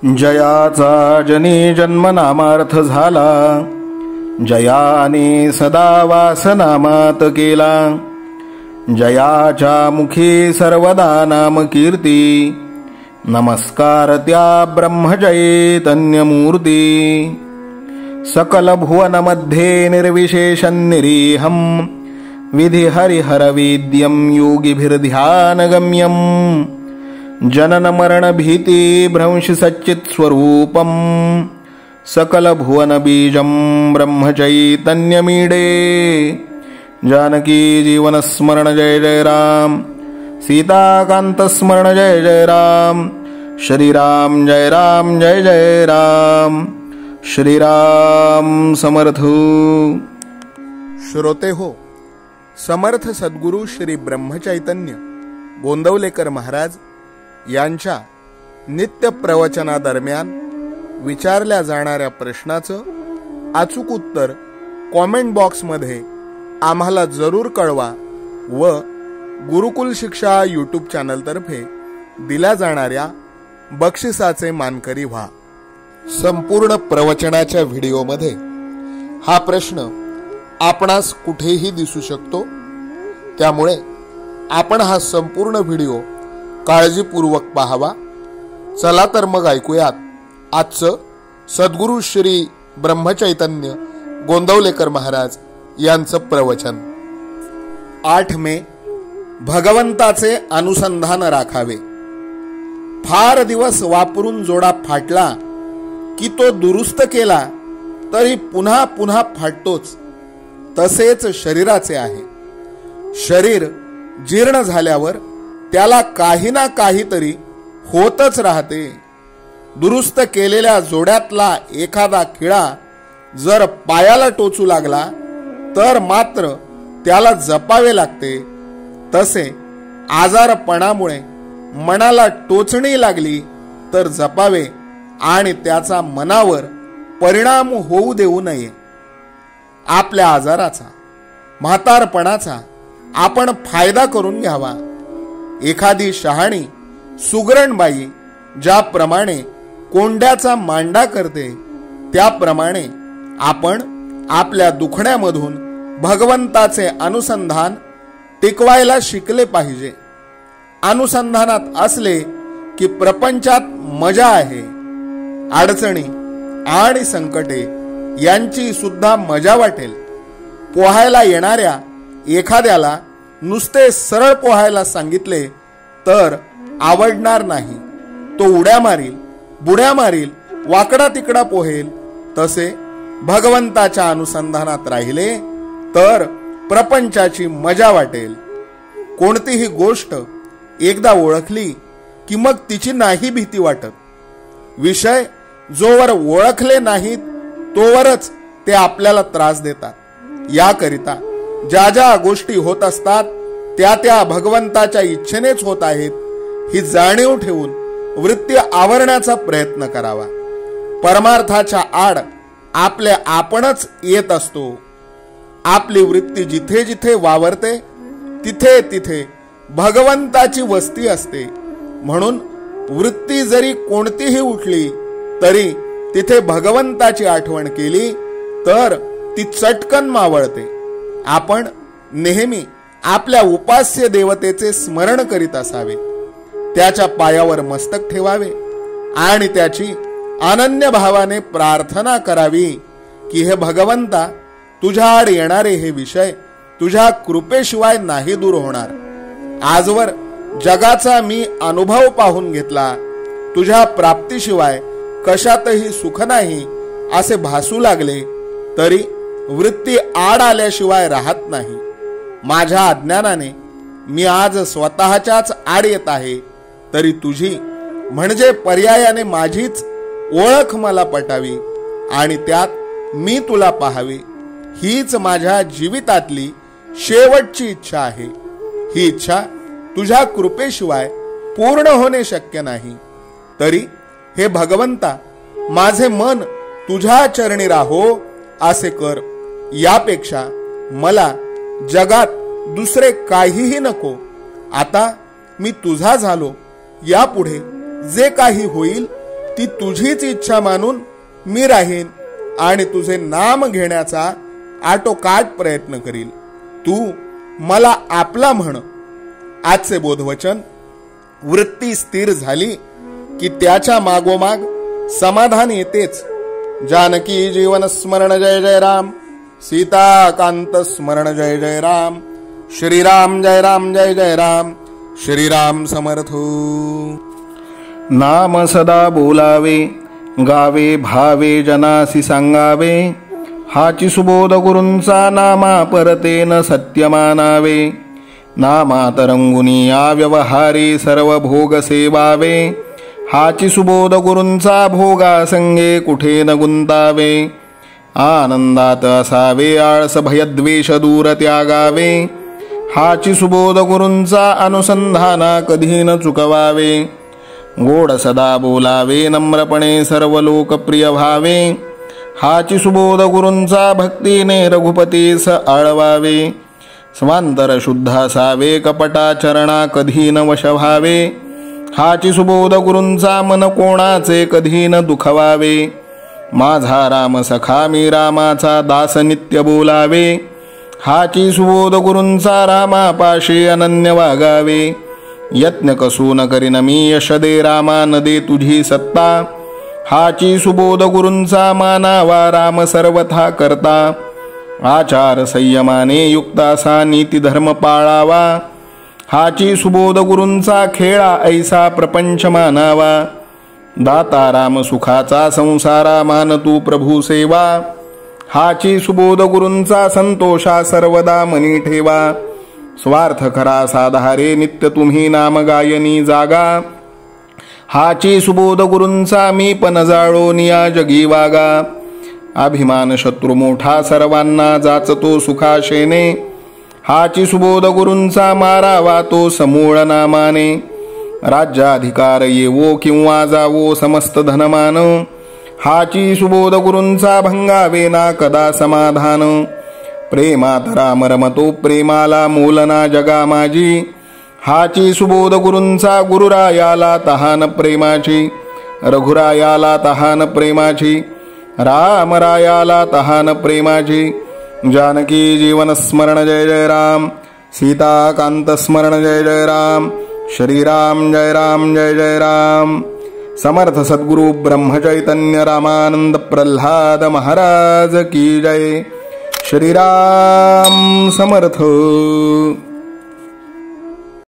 जयाचा जनी जन्मनामार्थ झाला, जयाने सदा वासनामात केला. जयाच्या मुखी सर्वदा नाम कीर्ती, नमस्कार त्या ब्रह्मचैतन्यमूर्ती. सकल भुवनमध्ये निर्विशेषं निरीहं, विधि हरिहरवेद्यं योगिभिर्ध्यानगम्यं. जनन मरण भीति भ्रंश सच्चित् स्वरूपं, सकल भुवन बीजं ब्रह्मचैतन्यमीडे. जानकी जीवन स्मरण जय जय राम, सीताकांत स्मरण जय जय राम. श्रीराम जय राम जय जय राम. श्रीराम समर्थ. श्रोते हो, समर्थ सद्गुरु श्री ब्रह्मचैतन्य गोंदवलेकर महाराज यांच्या नित्य प्रवचनादरम्यान विचारल्या जाणाऱ्या प्रश्नाचं अचूक उत्तर कॉमेंट बॉक्समध्ये आम्हाला जरूर कळवा व गुरुकुल शिक्षा यूट्यूब चॅनलतर्फे दिल्या जाणाऱ्या बक्षिसाचे मानकरी व्हा. संपूर्ण प्रवचनाच्या व्हिडिओमध्ये हा प्रश्न आपणास कुठेही दिसू शकतो, त्यामुळे आपण हा संपूर्ण व्हिडिओ काळजीपूर्वक पाहावा. चला तर मग ऐकूयात आजचं सद्गुरु श्री ब्रह्मचैतन्य गोंदवलेकर महाराज यांचं प्रवचन. 8 मे भगवंताचे अनुसंधान राखावे. फार दिवस वापरून जोडा फाटला की तो दुरुस्त केला तरी पुन्हा पुन्हा फाटतोच. तसेच शरीराचे आहे. शरीर जीर्ण झाल्यावर त्याला काही ना काहीतरी होतच राहते. दुरुस्त केलेल्या जोड्यातला एखादा खिळा जर पायाला टोचू लागला तर मात्र त्याला जपावे लागते. तसे आजारपणामुळे मनाला टोचणी लागली तर जपावे आणि त्याचा मनावर परिणाम होऊ देऊ नये. आपल्या आजाराचा, म्हातारपणाचा आपण फायदा करून घ्यावा. एखादी शहाणी सुगरणबाई ज्याप्रमाणे कोंड्याचा मांडा करते, त्याप्रमाणे आपण आपल्या दुखण्यामधून भगवंताचे अनुसंधान टिकवायला शिकले पाहिजे. अनुसंधानात असले की प्रपंचात मजा आहे. अडचणी आणि संकटे यांची सुद्धा मजा वाटेल. पोहायला येणाऱ्या एखाद्याला नुसते सरळ पोहायला सांगितले तर आवडणार नाही. तो उड्या मारील, बुड्या मारील, वाकडा तिकडा पोहेल. तसे भगवंताच्या अनुसंधानात राहिले तर प्रपंचाची मजा वाटेल. कोणतीही गोष्ट एकदा ओळखली की मग तिची नाही भीती वाटत. विषय जोवर ओळखले नाहीत तोवरच ते आपल्याला त्रास देतात. याकरिता ज्या ज्या गोष्टी होत असतात त्या त्या भगवंताच्या इच्छेनेच होत आहेत ही जाणीव ठेवून वृत्ती आवरण्याचा प्रयत्न करावा. परमार्थाच्या आड आपल्या आपणच येत असतो. आपली वृत्ती जिथे जिथे वावरते तिथे तिथे भगवंताची वस्ती असते. म्हणून वृत्ती जरी कोणतीही उठली तरी तिथे भगवंताची आठवण केली तर ती चटकन मावळते. आपण नेहमी आपल्या उपास्य देवतेचे स्मरण करीत असावे. त्याच्या पायावर मस्तक ठेवावे आणि त्याची अनन्य भावाने प्रार्थना करावी की हे भगवंता, तुझ्या आड येणारे हे विषय तुझ्या कृपेशिवाय नाही दूर होणार. आजवर जगाचा मी अनुभव पाहून घेतला. तुझ्या प्राप्तीशिवाय कशातही सुख नाही असे भासू लागले तरी वृत्ती आड आल्याशिवाय राहत नाही. माझ्या अज्ञानाने मी आज स्वतःच्याच आड येत आहे तरी तुझी म्हणजे पर्यायाने माझीच ओळख मला पटावी आणि त्यात मी तुला पाहावे. हीच माझ्या जीवितातली शेवटची इच्छा आहे. ही इच्छा तुझ्या कृपेशिवाय पूर्ण होणे शक्य नाही. तरी हे भगवंता, माझे मन तुझ्या चरणी राहो असे कर. यापेक्षा मला जगात दुसरे काहीही नको. आता मी तुझा झालो. यापुढे जे काही होईल ती तुझीच इच्छा मानून मी राहीन आणि तुझे नाम घेण्याचा आटोकाट प्रयत्न करील. तू मला आपला म्हण. आजचे बोधवचन. वृत्ती स्थिर झाली की त्याच्या मागोमाग समाधान येतेच. जानकी जीवन स्मरण जय जय राम. सीता कांत स्मरण जय जय राम. श्रीराम जय राम जय जय राम. श्रीराम समर्थ. नाम सदा बोलावे, गावे भावे जनासी सांगावे. हाची सुबोध गुरूंचा नामा परतेन सत्य मानावे. नामात रंगुनी या व्यवहारी सर्व भोग सेवावे. हाची सुबोध गुरूंचा भोगा संगे कुठे न गुंतावे. आनंदात असावे आळस भयद्वेष दूर त्यागावे. हाची सुबोध गुरूंचा अनुसंधाना कधी न चुकवावे. गोड सदा बोलावे नम्रपणे सर्व लोकप्रिय व्हावे. हाची सुबोध गुरूंचा भक्तीने रघुपतीस आळवावे. स्वांतर शुद्ध असावे कपटाचरणा कधी न वश व्हावे. हाची सुबोध गुरूंचा मन कोणाचे कधी न दुखवावे. माझा राम सखा मी रामाचा दास नित्य बोलावे. हाची सुबोध गुरूंचा रामापाशी अनन्य वागावे. यत्न कसून करीन मी यश दे रामा न दे तुझी सत्ता. हाची सुबोध गुरूंचा मानावा राम सर्वथा करता. आचार संयमाने युक्त असा नीती धर्म पाळावा. हाची सुबोध गुरूंचा खेळा ऐसा प्रपंच मानावा. दाता राम सुखाचा संसारा मान तू प्रभू सेवा. हाची सुबोध गुरूंचा संतोषा सर्वदा मनी ठेवा. स्वार्थ खरा साधारे नित्य तुम्ही नाम गायनी जागा. हाची सुबोध गुरूंचा मी पण जाळो निया जगी वागा. अभिमान शत्रू मोठा सर्वांना जाचतो सुखाशेने. हाची सुबोध गुरूंचा मारावा तो समूळ नामाने. राज्याधिकार येवो किंवा जावो समस्त धनमान. हाची सुबोध गुरूंचा भंगावे ना कदा समाधान. प्रेमात राम रमतो प्रेमाला मूलना जगा माझी. हाची सुबोध गुरूंचा गुरुरायाला तहान प्रेमाची. रघुरायाला तहान प्रेमाची. रामरायाला तहान प्रेमाची. जानकी जीवन स्मरण जय जय राम. सीता कांत स्मरण जय जय राम. श्रीराम जय राम जय जय राम. समर्थ सद्गुरु ब्रह्मचैतन्य रामानंद प्रल्हाद महाराज की जय. श्रीराम समर्थ.